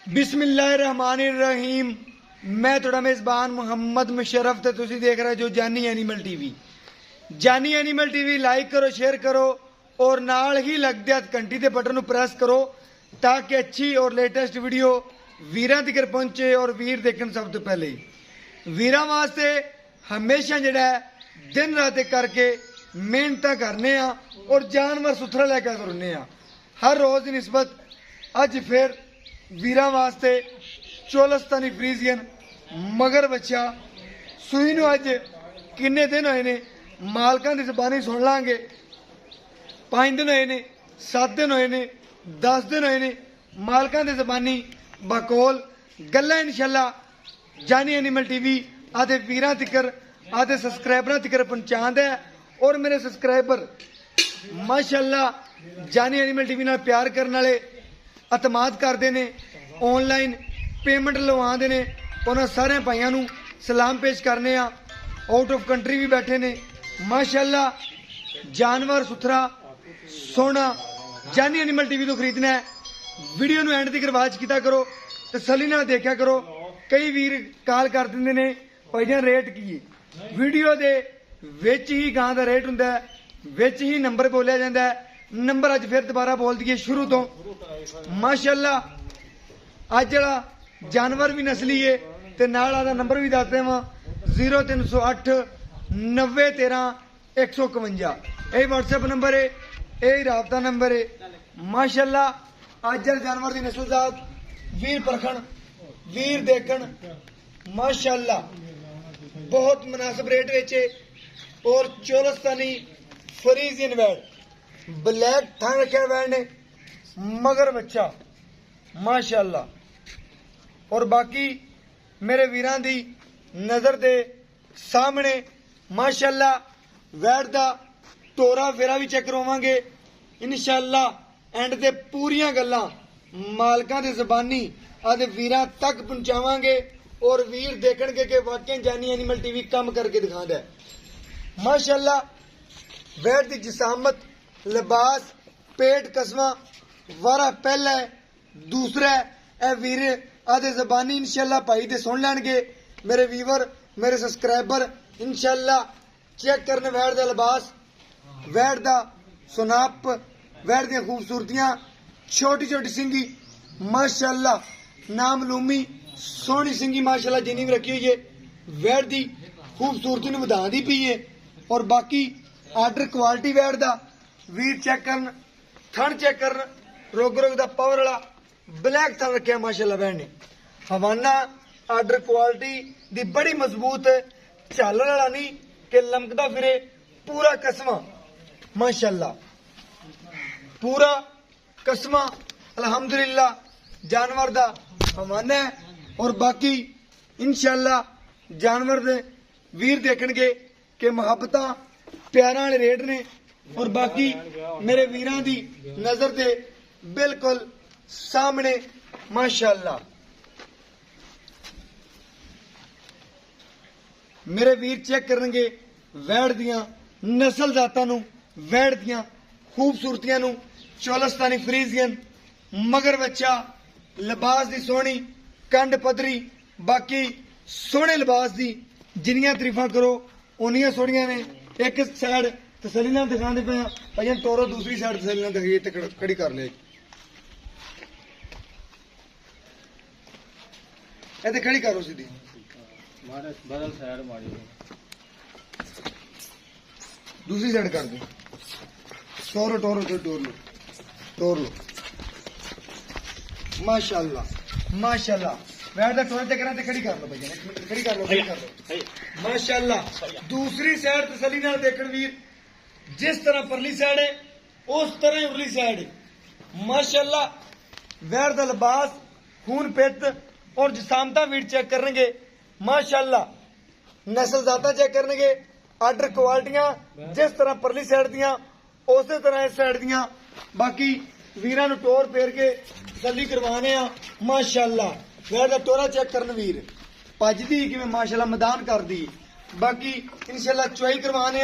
बिस्मिल्लाहिर्रहमानिर्रहीम। मैं थोड़ा मेज़बान मुहम्मद मुशर्रफ ते तुसी देख रहे जो जानी एनिमल टीवी। जानी एनिमल टीवी लाइक करो, शेयर करो और नाल ही लगदे हथ घंटी दे बटन प्रेस करो ताकि अच्छी और लेटेस्ट वीडियो वीरां तक पहुंचे और वीर देखन सब तो पहले। वीरां वास्ते हमेशा जिहड़ा दिन रात करके मेहनत करने और जानवर सुथरा लैके तुरने हर रोज़ की निस्बत अज फिर वीरां वास्ते चोलस्तानी फ्रीजियन मगर बच्चा सूई नूं अज किन्ने दिन होए ने मालकां दी ज़बानी सुन लांगे। 5 दिन होए ने, 7 दिन होए ने, 10 दिन होए ने मालकां दी ज़बानी बकौल गल्लां इंशाअल्लाह जानी एनिमल टीवी आदे वीरां तिकर आदे सब्सक्राइबरां तिकर पहुंचांदा है। और मेरे सब्सक्राइबर माशाअल्लाह जानी एनिमल टीवी नाल प्यार करने वाले अतमाद करते हैं, ऑनलाइन पेमेंट लवाते हैं। उन्होंने सारे भाइयों को सलाम पेश करने आउट ऑफ कंट्री भी बैठे ने माशाअल्लाह। जानवर सुथरा सोना जानी एनिमल टीवी तो खरीदना है। वीडियो एंड तक वाच किया करो, तसल्ली नाल देखा करो। कई वीर कॉल कर देंगे ने भाईजान रेट की वीडियो के विच ही गां का रेट हुंदा है, विच ही नंबर बोलिया जाता है। नंबर अज फिर दोबारा बोल दिए शुरू तो माशाअल्लाह। अज जड़ा जानवर भी नस्ली है ते नाल आदा नंबर भी दस देवां 0308 90 13 151। यही व्हाट्सएप नंबर है, यही राबता नंबर है माशाअल्लाह। अज जड़े जानवर की नस्ल जात वीर परखण वीर देखण माशाअल्लाह बहुत मुनासिब रेट वेचे और चोलस्तानी फ्रीजियन वैड ब्लैक थान रखा वैड ने मगर बच्चा माशाअल्लाह। और बाकी मेरे वीरां दी नजर दे सामने माशाअल्लाह वैड दा तोरा फेरा भी चेक करवावांगे इंशाअल्लाह। एंड ते पूरियां गल्लां मालकां दी ज़बानी आदे वीरां तक पहुंचावांगे और वीर देखणगे कि वाकई जानी एनिमल टीवी काम करके दिखांदा है माशाअल्लाह। वैड दी जिसामत लिबास पेट कसमा वारा पहला है, दूसरा है वीर आदे जबानी इंशाअल्लाह भाई दे सुन लैणगे। मेरे वीवर मेरे सब्सक्राइबर इंशाअल्लाह चेक करने वैड दा लिबास वैड दा सुनाप वैड दी खूबसूरतियां छोटी छोटी सिंगी माशाअल्लाह नामलूमी सोहनी सिंगी माशाअल्लाह जिन्नी भी रखी हुई है वैड दी खूबसूरती नूं वधांदी पई है। और बाकी आर्डर क्वालिटी वैड दा वीर चेक करन थन चेक करन रोग रोग दा पावर वाला ब्लैक थन रखा माशाअल्लाह वैड ने। हवाना आर्डर क्वालिटी दी बड़ी मजबूत झालर वाला नहीं कि लमकदा फिरे पूरा कसमा माशाअल्लाह पूरा कसमा अल्हम्दुलिल्लाह जानवर दा हवाना है। और बाकी इंशाअल्लाह जानवर दे वीर देखणगे कि मुहब्बत प्यारा वाले रेट ने। और बाकी मेरे वीरां दी नजर दे बिल्कुल सामने माशाअल्लाह मेरे वीर चेक करनगे वैड दियां नस्ल जातां नूं वैड दियां खूबसूरतियां नूं चोलस्तानी फ्रीजियन मगर बच्चा लिबास दी सोहनी कंड पदरी बाकी सोहने लिबास दी जिन्नियां तरीफां करो उन्नियां सोहनियां ने। एक साइड तसल्ली नाल दिखांदे पे भाईजान तोरो, दूसरी साइड तसल्ली नाल दिखाइए ते खड़ी कर ले ए ते खड़ी करो सीधी बदल साइड मारी दूसरी साइड कर दो टोरो टोरो तो तोड़ लो माशाअल्लाह माशाअल्लाह। वैड दा टोरा चेक करा ते खड़ी कर लो भाईजान, एक मिनट खड़ी कर लो माशाअल्लाह। दूसरी साइड तसल्ली नाल देखण वीर जिस तरह परली साइड है उस तरह ही उरली साइड है माशाअल्लाह। वैड दा लिबास खून पित और जिसामता वीर चेक करनगे माशाअल्लाह। नस्ल जाता चेक करनगे आर्डर क्वालिटियां जिस तरह परली साइड दियां उस तरह इस साइड दियां। बाकी वीरां नूं टोर फेर के तसल्ली करवाने माशाअल्लाह। वैड दा टोरा चेक करन वीर भजदी किवें माशाअल्लाह मैदान करदी। बाकी इंशाअल्लाह चुआई करवाने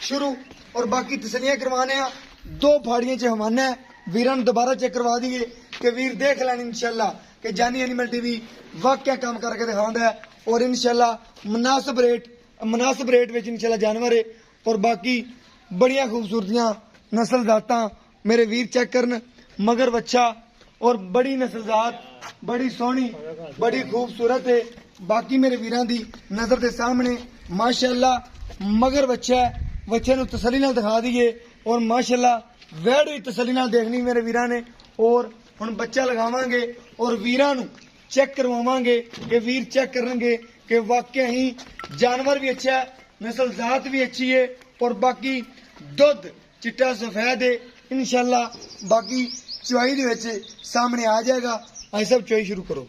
शुरू और बाकी तसलियां करवाने 2 फाड़ियां च हवाना है वीरां नूं दोबारा चेक करवा दिए कि वीर देख लैन इंशाअल्लाह कि जानी एनिमल टीवी वाकया काम करके दिखाता है और इंशाल्लाह मुनासिब रेट में इंशाल्लाह जानवर है और बाकी बड़िया खूबसूरतियां नस्ल जातां मेरे वीर चेक करन मगर बच्चा और बड़ी नस्ल जात बड़ी सोहनी बड़ी खूबसूरत है बाकी मेरे वीरां दी नजर के सामने माशाल्लाह मगर बच्चा है बच्चे नूं तसल्ली नाल दिखा दईए और माशाल्लाह वैड़ भी तसल्ली नाल देखनी मेरे वीरां ने और हुण बच्चा लगावांगे और वीरां नूं चेक करवावांगे कि वीर चेक करनगे कि वाकई ही जानवर भी अच्छा है नस्ल जात भी अच्छी है और बाकी दुध चिट्टा सफेद है इंशाल्लाह बाकी चुआई दे विच सामने आ जाएगा। आई सब चुआई शुरू करो।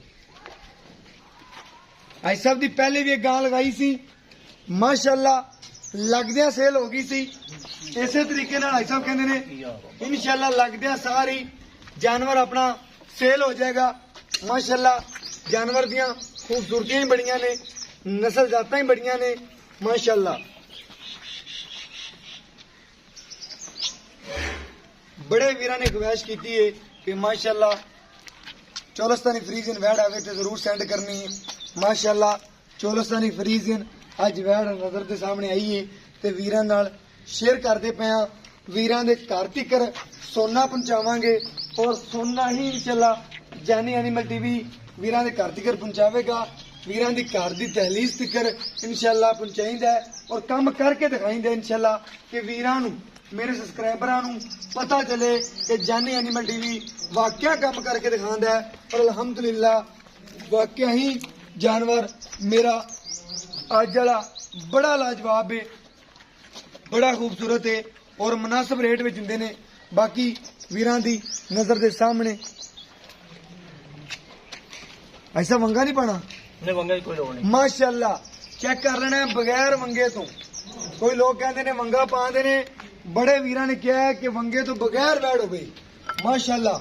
आई सब दी पहले भी एक गां लगाई सी माशाल्लाह लगदियां सेल हो गई सी इसे तरीके नाल आई सब कहंदे ने इंशाल्लाह लगदियां सारी जानवर अपना सेल हो जाएगा। माशाल्लाह जानवर दियां खूबसूरतियां ही बड़ियां ने नस्ल जातां ही बड़ियां ने माशाल्लाह बड़े वीरां ने ख्वाहिश की है कि माशाल्लाह चौलस्तानी फ्रीजियन वैड आवे तो जरूर सेंड करनी है। माशाल्लाह चौलस्तानी फ्रीजियन अज वैड नजर के सामने आई है तो वीरां नाल शेयर करते पे हाँ वीरां दे घर तिकर सोना पहुंचावांगे और सोना ही इंशाल्लाह जानी एनिमल टीवी वीरां दे घर तिकर पहुंचावेगा वीरां दी घर दी दहलीज तिकर इंशाल्लाह पहुंचाइंदा है और काम करके दिखाइंदा इंशाल्लाह कि वीरां नूं मेरे सब्सक्राइबरां नूं पता चले कि जानी एनिमल टीवी वाकया काम करके दिखांदा है और अल्हम्दुलिल्लाह वाकया ही जानवर मेरा अज वाला बड़ा लाजवाब है बड़ा खूबसूरत है और मुनासिब रेट में दिंदे ने बाकी वीरां दी नजर के सामने ऐसा वंगा नहीं पाना नहीं वंगा की कोई लोड़ नहीं माशाल्लाह चेक कर लेना है बगैर वंगे तो कोई लोग कहते ने वंगा पाते ने बड़े वीरां ने कहा है कि वंगे तो बगैर बैठ हो गई माशाल्लाह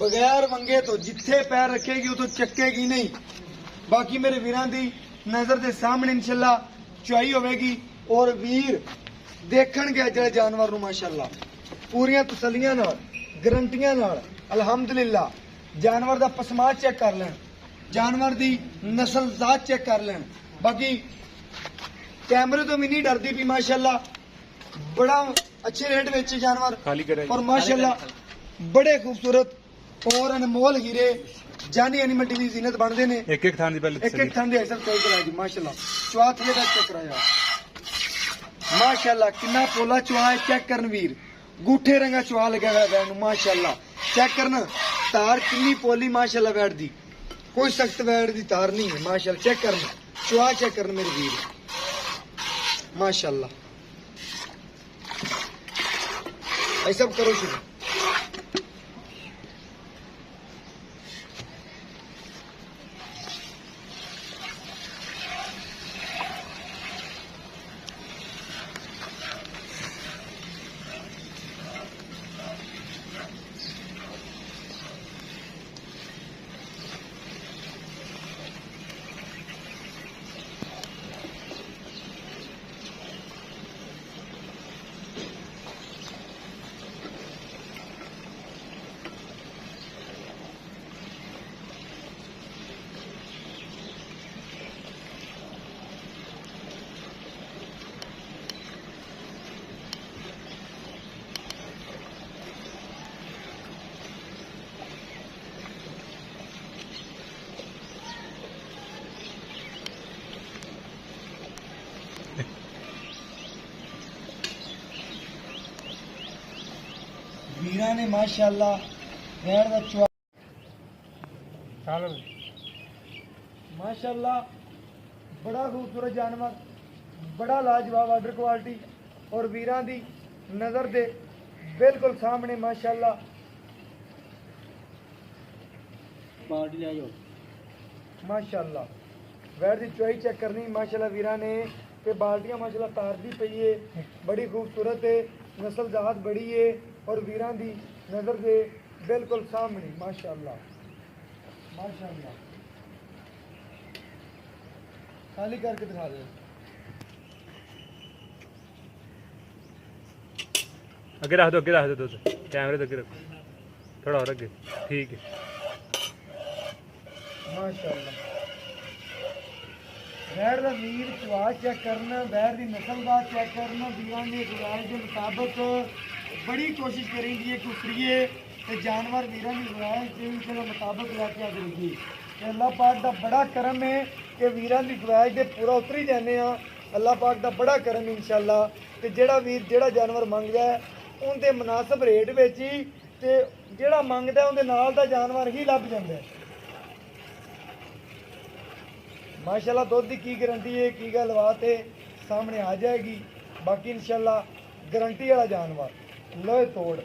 बगैर वंगे तो जिथे पैर रखेगी वो तो चक्केगी नहीं। बाकी मेरे वीरां दी नजर के सामने इंशाल्लाह चुआई होगी और वीर देखणगे अज जानवर नूं माशाल्लाह पूरियां तसल्लियां नाल गारंटियां नाल अल्हम्दुलिल्लाह जानवर दा पसमाद चेक कर लैण जानवर दी नस्ल जात चेक कर लैण बाकी कैमरे तो भी नहीं डरदी भी माशाल्लाह बड़ा अच्छे रेट में जानवर खाली करे और माशाल्लाह बड़े खूबसूरत और अनमोल हीरे जानी एनिमल टीवी जीनत बनते ने एक एक थान दी पहले एक थान दी ऐसा चल कराई दी माशाल्लाह चुआ थले दा चेक कराया माशाल्लाह कितना पोला चुआ है चेक करन वीर गूठे रंगा चुआ लगा हुआ है वैन माशाल्लाह चेक करना तार कितनी पोली माशाल्लाह बैठ दी कोई सख्त बैठ दी तार नहीं है माशाल्लाह चेक करना चुआ चेक करना मेरे वीर माशाल्लाह ऐसा करो शुरू वीरा ने माशाल्लाह वैड़ दा चुआ माशाल्लाह बड़ा खूबसूरत जानवर बड़ा लाजवाब ऑर्डर क्वालिटी और वीरा दी नजर दे बिल्कुल सामने माशाल्लाह पार्टी ले जाओ माशाल्लाह वैड़ दी चुआई चेक करनी माशाल्लाह वीरा ने कि बाल्टियां माशाल्लाह तार दी पई है बड़ी खूबसूरत है नस्ल जात बड़ी है और वीरां दी नजर दे बिल्कुल सामने माशाल्लाह माशाल्लाह खाली करके दिखा दे आगे रख दो कैमरे तो आगे रखो थोड़ा और आगे ठीक है ਮਾਸ਼ਾਅੱਲਾ ਵੈੜ ਦਾ ਵੀਰ ਚਵਾ ਚੈੱਕ ਕਰਨਾ, ਵੈੜ ਦੀ ਨਸਲ ਦਾ ਚੈੱਕ ਕਰਨਾ, ਵੀਰਾਂ ਦੀ ਰਵਾਇਤ ਦੇ ਮੁਤਾਬਕ ਬੜੀ ਕੋਸ਼ਿਸ਼ ਕਰੀਦੀ ਹੈ ਕਿ ਉਤਰੀਏ ਤੇ ਜਾਨਵਰ ਵੀਰਾਂ ਦੀ ਰਵਾਇਤ ਦੇ ਮੁਤਾਬਕ ਲੈ ਕੇ ਆ ਜਾਈਏ ਤੇ ਅੱਲਾਹ ਪਾਕ ਦਾ ਬੜਾ ਕਰਮ ਹੈ ਕਿ ਵੀਰਾਂ ਦੀ ਰਵਾਇਤ ਦੇ ਪੂਰਾ ਉਤਰੀ ਜਾਂਦੇ ਆ। ਅੱਲਾਹ ਪਾਕ ਦਾ ਬੜਾ ਕਰਮ ਇਨਸ਼ਾਅੱਲਾ ਤੇ ਜਿਹੜਾ ਵੀਰ ਜਿਹੜਾ ਜਾਨਵਰ ਮੰਗਦਾ ਹੈ ਉਹਦੇ ਮੁਨਾਸਬ ਰੇਟ ਵਿੱਚ ਹੀ ਤੇ ਜਿਹੜਾ ਮੰਗਦਾ ਉਹਦੇ ਨਾਲ ਦਾ ਜਾਨਵਰ ਹੀ ਲੱਭ ਜਾਂਦਾ ਹੈ। माशाल्लाह दुध की गारंटी है की गलबात है सामने आ जाएगी। बाकी इंशाल्लाह गारंटी वाला जानवर लोहे तोड़।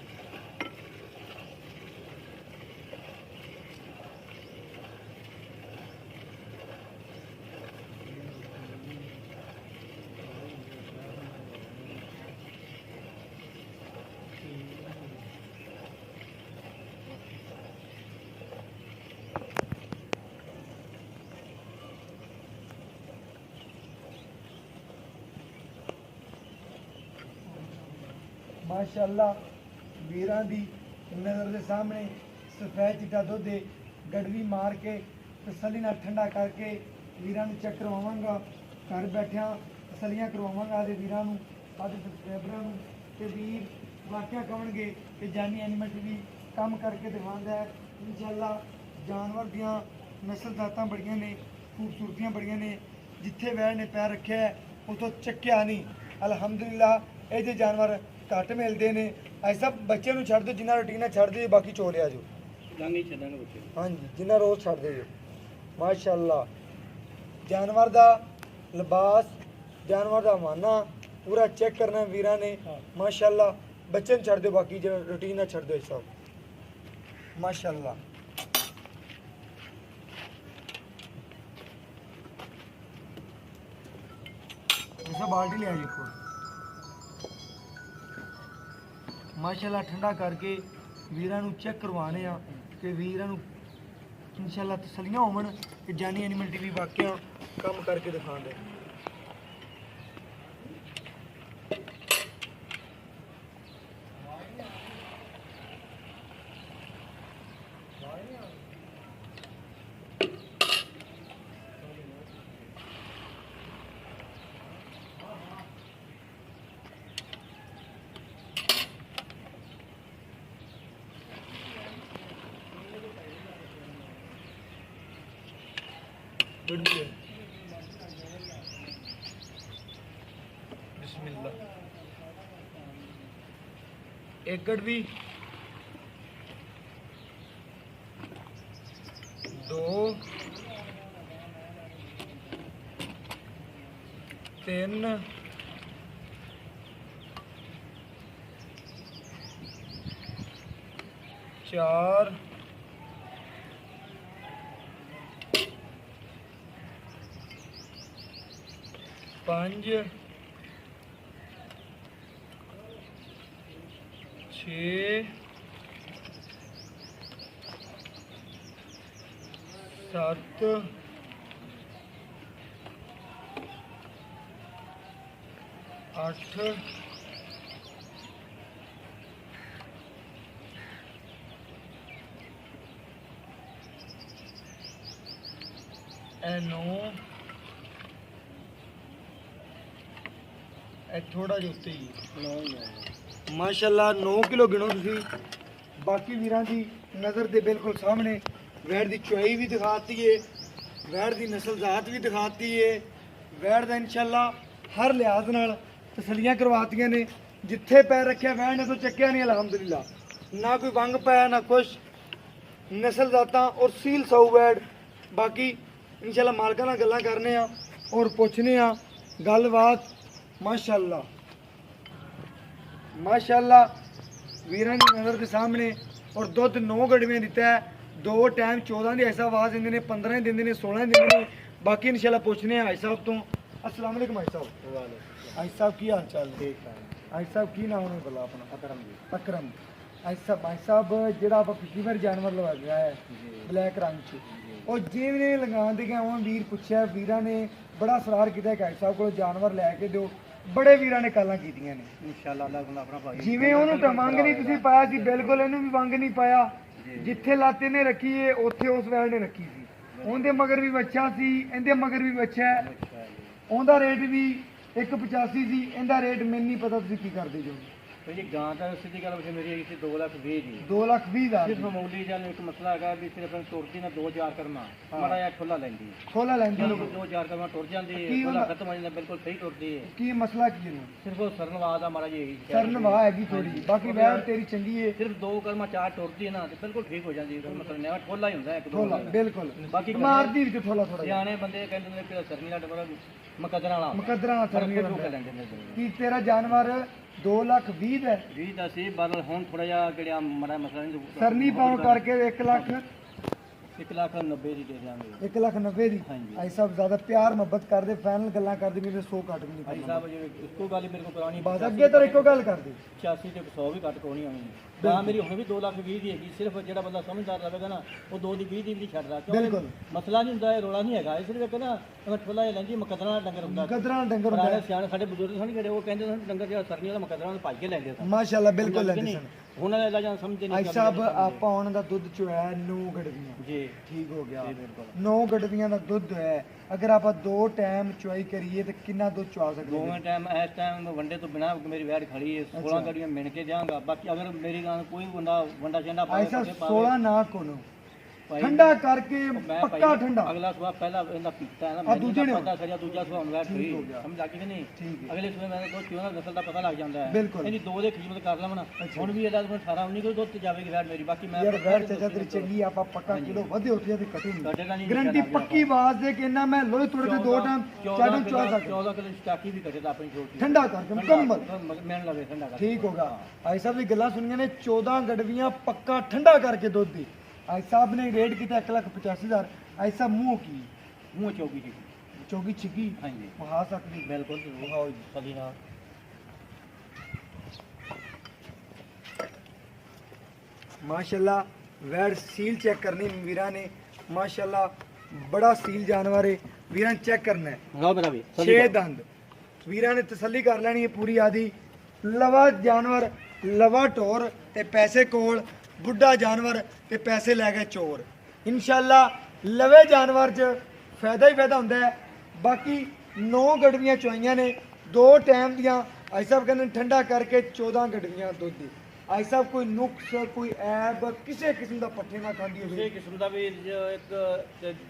माशाअल्लाह वीरां दी नज़र के सामने सफेद चिट्टा दुध गड़वी मार के तसली नाल ठंडा करके वीरां नूं चेक करवावांगा। घर बैठिया तसलियां करवावांगा आदे वीरां नूं आदे सबसक्राइबरां नूं ते वीर वाकिया कवणगे कि जानी एनिमल टीवी काम करके दिखांदा है। इंशाअल्लाह जानवर दियां नस्ल जातां बड़ियां ने, खूबसूरतियां बड़ियां ने। जिथे वैड़ ने पैर रखिया है उतों चक्किया नहीं। अलहमदुलिल्लाह ये जे जानवर घट मिलते हैं। ऐसा बच्चे नूं छड्ड दो जिन्ना रूटीन छड्ड दो, बाकी चो लिया जो हाँ जी जिन्ना रोज़ छड्ड दो। माशाअल्लाह जानवर दा लिबास जानवर दा माना पूरा चेक करना वीरां ने। माशाअल्लाह बच्चे नूं छड्ड दो, बाकी जो रूटीन छड्ड दो सब। माशाअल्लाह ऐसा बाल्टी लिया जी माशाअल्लाह ठंडा करके वीरां नूं चेक करवाने आ कि वीरां नूं इंशाअल्लाह तसलियां होवन कि जानी एनिमल टीवी वाकिया काम करके दिखांदे। बिस्मिल्लाह एक गड़वी दो तीन चार पांच छे सत्त अठ नौ थोड़ा जो उत्ते ही माशाअल्लाह 9 किलो गिनो तुसी। बाकी वीरां दी नज़र दे बिल्कुल सामने वैड़ दी चुआई भी दिखाती है, वैड़ दी नस्ल जात भी दिखाती है। वैड़ दा इंशाअल्लाह हर लिहाज नाल तसलियां करवातियां ने। जिथे पैर रखिया वैड़ ने तो चक्किया नहीं अलहमदुलिल्लाह। ना कोई वंग पाया ना कुछ। नस्ल जातां और सील सौ वैड़। बाकी इंशाअल्लाह मालकां नाल गल्लां करने आ और पुछने आ गलबात। माशाअल्लाह माशाअल्लाह वीरां दी नज़र के सामने और दुध 9 गड़वियां दिता है। 2 टाइम 14 की ऐसा आवाज़ देंगे ने, 15 देंगे ने, 16 देंगे ने। बाकी इंशाअल्लाह पूछने हाई साहब तो। अस्सलाम वालेकुम हाई साहब। हाई साहब की हाल चाल? हाई साहब की नाम है बोला अपना? अकरम जी। अकरम हाई साहब जिहड़ा आप पिछली बार जानवर लगा गया है ब्लैक रंग च और जिवें लगाते गए उवें वीर पूछा वीरां ने बड़ा सरार किया कि हाई साहब को जानवर लैके दो। बड़े वीरां ने गल्लां कीतियां ने इंशाअल्लाह अल्लाह कोल अपना भाई जिवें ओनूं तो वंग नहीं तुसीं पाया सी बिल्कुल इहनूं भी वंग नहीं पाया। जिथे लाते ने रखी है उत्थे उस वैल ने रखी सी। ਉਹਦੇ ਮਗਰ ਵੀ ਬੱਚਾ ਸੀ, ਇਹਦੇ ਮਗਰ ਵੀ ਬੱਚਾ ਹੈ। ਉਹਦਾ ਰੇਟ ਵੀ 185 ਸੀ, ਇਹਦਾ ਰੇਟ ਮੈਨੂੰ ਨਹੀਂ ਪਤਾ ਤੁਸੀਂ ਕੀ ਕਰਦੇ ਜੋ। ਜੀ ਗਾਂ ਤਾਂ ਸਿੱਧੀ ਗੱਲ ਵੈਸੇ ਮੇਰੀ ਹੈਗੀ ਸੀ 2,20,000 ਦੀ। 2,20,000 ਸਿਰਫ ਮਾਮੂਲੀ ਜਿਹਾ ਇੱਕ ਮਸਲਾ ਹੈਗਾ ਵੀ ਸਿਰਫ ਤੁਰਦੀ ਨਾ 2-4 ਕਰਮਾ ਮਾੜਾ ਜਿਹਾ ਖੁੱਲਾ ਲੈਂਦੀ। ਖੋਲਾ ਲੈਂਦੀ ਜਦੋਂ 2-4 ਕਰਮਾ ਟੁਰ ਜਾਂਦੀ ਹੈ, ਖੁੱਲਾ ਖਤਮ ਹੋ ਜਾਂਦਾ, ਬਿਲਕੁਲ ਸਹੀ ਟੁਰਦੀ ਹੈ। ਕੀ ਮਸਲਾ ਕੀ ਹੈ? ਸਿਰਫ ਉਹ ਸਰਨਵਾਦ ਆ ਮਾੜਾ ਜਿਹਾ ਸਰਨਵਾਹ ਹੈਗੀ ਥੋੜੀ, ਬਾਕੀ ਵੈਰ ਤੇਰੀ ਚੰਗੀ ਹੈ। ਸਿਰਫ 2 ਕਰਮਾ 4 ਟੁਰਦੀ ਹੈ ਨਾ ਤੇ ਬਿਲਕੁਲ ਠੀਕ ਹੋ ਜਾਂਦੀ ਹੈ। ਮਤਲਬ ਨਵਾਂ ਠੋਲਾ ਹੀ ਹੁੰਦਾ ਇੱਕ ਦੋ ਥੋਲਾ ਬਿਲਕੁਲ ਬਾਕੀ ਮਾਰਦੀ ਵਿੱਚ ਥੋਲਾ ਥੋੜਾ ਸਿਆਣੇ ਬੰਦੇ ਕਹਿੰਦੇ ਨੇ ਕਿ ਸਰਨੀ ਦਾ ਡਬਰਾ ਮੁਕੱਦਰਾਂ ਵਾਲਾ ਮੁਕੱਦਰਾਂ ਸਰਨੀ ਰੋਕ ਦਾ ਲੈਂਦੇ ਨੇ। ਕੀ ਤੇਰਾ ਜਾਨਵਰ 2,20,000 ਦਾ ਹੈ? 20 ਦਾ ਸੀ ਬਾਦਲ ਹੁਣ ਥੋੜਾ ਜਿਹਾ ਕਿਹੜਾ ਮੜਾ ਮਸਲਾ ਨਹੀਂ ਸਰਨੀ ਪਾਉ ਕਰਕੇ 1,90,000 1,90,000 ਦੀ ਦੇ ਦਿਆਂਗੇ। 1,90,000 ਦੀ। ਹਾਂਜੀ। ਭਾਈ ਸਾਹਿਬ ਜ਼ਿਆਦਾ ਪਿਆਰ ਮੁਹੱਬਤ ਕਰਦੇ, ਫਾਈਨਲ ਗੱਲਾਂ ਕਰਦੇ ਵੀ 100 ਘੱਟ ਵੀ ਨਹੀਂ ਭਾਈ ਕਰਨਾ। ਸਾਹਿਬ ਜਿਵੇਂ ਇੱਕੋ ਗੱਲ ਹੀ ਮੇਰੇ ਕੋਲ ਪੁਰਾਣੀ ਬਸ ਅੱਗੇ ਤਾਂ ਇੱਕੋ ਗੱਲ ਕਰਦੇ। 86 ਤੇ 100 ਵੀ ਘੱਟ ਕੋਣੀ ਆਉਣੀ। ਤਾਂ ਮੇਰੀ ਹੁਣ ਵੀ 2,20,000 ਦੀ ਹੈਗੀ। ਸਿਰਫ ਜਿਹੜਾ ਬੰਦਾ ਸਮਝਦਾਰ ਰਹੇਗਾ ਨਾ ਉਹ 2,20,000 ਦੀ ਵੀ ਨਹੀਂ ਛੱਡਦਾ। ਬਿਲਕੁਲ ਮਸਲਾ ਨਹੀਂ ਹੁੰਦਾ, ਇਹ ਰੋਲਾ ਨਹੀਂ ਹੈਗਾ। ਇਸ ਲਈ ਕਹਿੰਦਾ ਅਗਰ ਠੋਲਾ ਜਿਹਾ ਲੈਂਦੀ ਮੁਕੱਦਰਾਂ ਦਾ ਡੰਗਰ ਹੁੰਦਾ। ਮੁਕੱਦਰਾਂ ਦਾ ਡੰਗਰ ਹੁੰਦਾ ਪੁਰਾਣੇ ਹੈ। ਸਿਆਣੇ ਸਾਡੇ ਬਜ਼ੁਰਗ ਸਨ ਜਿਹੜੇ ਉਹ ਕਹਿੰਦੇ ਸਨ ਡੰਗਰ ਜਿਹੜਾ ਸਰਨੀ ਵਾਲਾ ਮੁਕੱਦਰਾਂ ਨੂੰ ਭੱਜ ਕੇ ਲੈਂਦੇ ਸਨ। ਮਾਸ਼ਾਅੱਲਾ ਬਿਲਕੁਲ ਲੈਂਦੇ ਸਨ। ਹੁਣ ਇਹਦਾ ਜਾਂ ਸਮਝਦੇ ਭਾਈ ਨਹੀਂ ਸਾਹਿਬ ਆਪਾਂ ਉਹਨਾਂ ਦਾ ਦੁੱਧ ਚੋਇਆ 9 ਗੜਵੀਆਂ। ਜੀ ਠੀਕ ਹੋ ਗਿਆ। ਜੀ ਬਿਲਕੁਲ 9 ਗੜਵੀਆਂ ਦਾ ਦੁੱਧ ਹੈ। ਅਗਰ ਆਪਾਂ 2 ਟਾਈਮ ਚੁਆਈ ਕਰੀਏ ਤਾਂ ਕਿੰਨਾ ਦੁੱਧ ਚੁਆ ਸਕਦੇ ਹਾਂ? ਦੋਵੇਂ ਟਾਈਮ ਇਸ ਟਾਈਮ ਵੰਡੇ ਤੋਂ ਬਿਨਾ ਮੇਰੀ ਵੈਟ ਖੜੀ ਹੈ। 16 ਗੱਡੀਆਂ ਮਿਣ ਕੇ ਜਾਵਾਂਗਾ। ਬਾਕੀ ਅਗਰ ਮੇਰੀ ਗਾਂ ਕੋਈ ਬੰਦਾ ਵੰਡਾ ਚੰਡਾ ਭਾਈ ਸਾਹਿਬ 16 ਨਾ ਕੋਨੋ ਭਾਈ ਠੰਡਾ ਕਰਕੇ ਮੈਂ ਪੱਕਾ ਠੰਡਾ। ਅਗਲਾ ਸੁਬਾ ਪਹਿਲਾ ਇਹਦਾ ਪੀਤਾ ਹੈ ਨਾ ਆ ਦੂਜੇ ਨੇ ਪਤਾ ਸਰਿਆ ਦੂਜਾ ਸੁਬਾ ਹੁਣ ਵੈਟ ਹੋਈ ਹੋ ਗਿਆ। ਸਮਝ ਆ ਗਈ ਕਿ ਨਹੀਂ? ਠੀਕ ਹੈ ਅਗਲੇ ਸੁਬੇ ਮੈਂ ਕੋਈ ਨਾ ਨਸਲ ਦਾ ਪਤਾ ਲੱਗ ਜਾਂਦਾ ਹੈ। ਬਿਲਕੁਲ। ਇਹਦੀ 2 ਦੇ ਖਿਦਮਤ ਕਰ ਲਵਾਂ ਨਾ ਹੁਣ ਵੀ ਇਹਦਾ 18 19 ਕਿਲੋ ਦੁੱਧ ਤੇ ਜਾਵੇਗੀ ਵੈਟ ਮੇਰੀ। ਬਾਕੀ ਮੈਂ ਯਾਰ ਵੈਰ ਚਾਚਾ ਤੇਰੀ ਚੰਗੀ ਆਪਾਂ ਪੱਕਾ ਕਿਲੋ ਵਧੇ ਉੱਥੇ ਤੇ ਕੱਟੀ ਤੁਹਾਡੇ ਨਾਲ ਨਹੀਂ ਨਹੀਂ ਗਰੰਟੀ ਪੱਕੀ ਆਵਾਜ਼ ਦੇ ਕਿ ਇਹਨਾਂ ਮੈਂ ਲੋਹੇ ਤੋੜ ਕੇ 2 ਟਾਈਮ 4 ਚੁਆ ਸਕਦਾ। 14 ਕਿਲੋ ਸਟਾਕੀ ਵੀ ਕੱਟੇ ਤਾਂ ਆਪਣੀ ਛੋਟੀ ਠੰਡਾ ਕਰਕੇ ਮੁਕੰਮਲ ਮੈਂ ਲਵੇ ਠੰਡਾ ਕਰ ਠੀਕ ਹੋਗਾ। ਭਾਈ ਸਾਹਿਬ ਦੀ ਗੱਲਾਂ ਸੁਣੀਆਂ ਨੇ 14 ਗੜਵੀਆਂ ਪੱਕਾ ਠੰਡਾ ਕਰਕੇ ਦੁੱਧ ਦੀ। ਭਾਈ ਸਾਹਿਬ ਨੇ ਰੇਟ ਕੀਤਾ 1,85,000। ਭਾਈ ਸਾਹਿਬ ਮੂੰਹ ਕੀ ਮੂੰਹ ਚੌਕੀ ਜੀ ਚੌਗੀ ਛਿੱਕੀ ਹਾਂਜੀ ਵਹਾ ਸਕਦੀ। ਬਿਲਕੁਲ ਵਹਾਓ ਜੀ। ਸਦੀ ਨਾਲ माशाल्लाह वैड सील चेक करनी वीरा ने। माशाल्लाह बड़ा सील जानवर है वीरा ने चेक करना है। ਲਓ ਮੇਰਾ ਵੀ 6 दंद वीरा ने तसल्ली कर लेनी है पूरी आदि। लवा जानवर लवा टोर ते पैसे कोल, बुढ़ा जानवर ते पैसे लै गए चोर। इंशाल्लाह लवे जानवर च फायदा ही फायदा होंदा है। बाकी 9 गड़वियां चुआइयां ने 2 टाइम दियां। आई साहब कहते ठंडा करके 14 गड़वियां दुध दी। आई साहब कोई नुक्स कोई ऐब किसी किस्म का पट्ठे ना खांदी होवे ਕਿਸੇ ਕਿਸਮ ਦਾ ਵੀ ਇੱਕ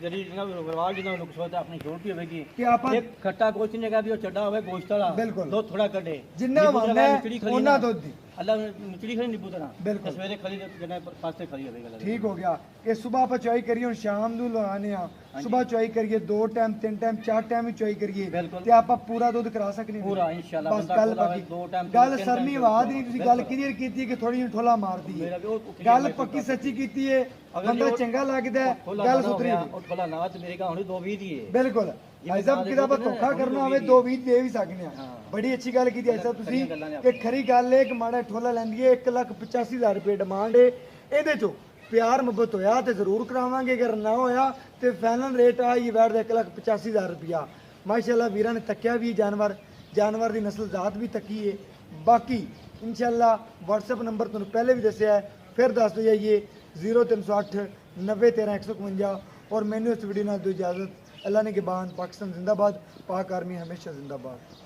ਜਿਹੜੀ ਜਿਹਨਾਂ ਰਿਵਾਜ ਜਿਹਨਾਂ ਨੁਕਸ ਹੋਇਆ ਆਪਣੀ ਛੋਟੀ ਹੋਵੇਗੀ कि आप ਇੱਕ ਖੱਟਾ ਗੋਸ਼ਤ ਨਹੀਂ ਹੈਗਾ ਵੀ ਉਹ ਚੱਡਾ ਹੋਵੇ ਗੋਸ਼ਤ ਵਾਲਾ ਬਿਲਕੁਲ। ਦੁੱਧ ਥੋੜਾ ਕੱਢੇ जिन्ना ਨਿੰਬੂ मन ਥੋੜ੍ਹਾ है ਨਿਚੜੀ ਖਲੀ उन्ना ਨਾ। दुध दी। ਅੱਲਾ ਨਿਚੜੀ ਖਲੀ ਨਿੰਬੂ ਤਰ੍ਹਾਂ ਬਿਲਕੁਲ। ਸਵੇਰੇ ਖਲੀ ਦੇ ਜਨੇ ਪਾਸੇ ਖਲੀ ਹੋਵੇਗਾ ਲੱਗੇ। ठीक हो गया कि सुबह आप चुआई करिए और शाम ਨੂੰ ਲਗਾਣੇ ਆ। सुबह चुआई करिए 2 टाइम 3 टाइम 4 टाइम भी चुआई करिए ਬਿਲਕੁਲ। ਤੇ ਆਪਾਂ ਪੂਰਾ ਦੁੱਧ ਕਰਾ ਸਕਨੇ ਹਾਂ। ਪੂਰਾ ਇਨਸ਼ਾਅੱਲਾ ਬਸ ਗੱਲ ਬਾਕੀ ਦੋ ਟਾਈਮ ਗੱਲ ਸਰਨੀ ਆਵਾਜ਼ ਨਹੀਂ ਤੁਸੀਂ ਗੱਲ ਕਲੀਅਰ ਕੀਤੀ ਕਿ ਥੋੜੀ ਜਿਹੀ ਠੋਲਾ ਮਾਰਦੀ ਮੇਰਾ ਹੈ। ਵੀ ਉਹ ਗੱਲ ਪੱਕੀ ਸੱਚੀ ਕੀਤੀ ਹੈ। ਬੰਦਾ ਚੰਗਾ ਲੱਗਦਾ ਹੈ, ਗੱਲ ਸੁਥਰੀ ਹੋਵੇ। ਉਹ ਖੋਲਾ ਨਾ ਤੇ ਮੇਰੇ ਕਾ ਹੁਣੇ 220 ਦੀ ਹੈ। ਬਿਲਕੁਲ ਭਾਈ ਸਾਹਿਬ ਕਿਦਾ ਆਪਾਂ ਧੋਖਾ ਕਰਨਾ ਹੋਵੇ 220 ਦੇ ਵੀ ਸਕਨੇ ਆ। ਹਾਂ। ਬੜੀ ਅੱਛੀ ਗੱਲ ਕੀਤੀ ਐਸਾ ਤੁਸੀਂ ਗੱਲਾਂ ਨੇ ਕਿ ਖਰੀ ਗੱਲ ਹੈ ਕਿ ਮਾੜਾ ਠੋਲਾ ਲੈਂਦੀ ਹੈ 1,85,000 ਰੁਪਏ ਡਿਮਾਂਡ ਹੈ। ਇਹਦੇ ਚੋਂ ਪਿਆਰ ਮੁਹੱਬਤ ਹੋਇਆ ਤੇ ਜ਼ਰੂਰ ਕਰਾਵਾਂਗੇ, ਅਗਰ ਨਾ ਹੋਇਆ ਤੇ ਫਾਈਨਲ ਰੇਟ ਆ ਇਹ ਵੈਟ ਦਾ 1,85,000 ਰੁਪਿਆ। ਮਾਸ਼ਾਅੱਲਾ ਵੀਰਾਂ ਨੇ ਤੱਕਿਆ ਵੀ ਜਾਨਵਰ ਦੀ ਨਸਲ ਜ਼ਾਤ ਵੀ ਤੱਕੀ ਹੈ। ਬਾਕੀ ਇਨਸ਼ਾਅੱਲਾ WhatsApp ਨੰਬਰ ਤੁਹਾਨੂੰ ਪਹਿਲੇ ਵੀ ਦੱਸਿਆ ਹੈ, ਫਿਰ ਦੱਸ ਜਾਈਏ 0308 90 13 151। और मैंने इस वीडियो ना दो इजाज़त। अल्लाह ने के बाद पाकिस्तान जिंदाबाद, पाक आर्मी हमेशा जिंदाबाद।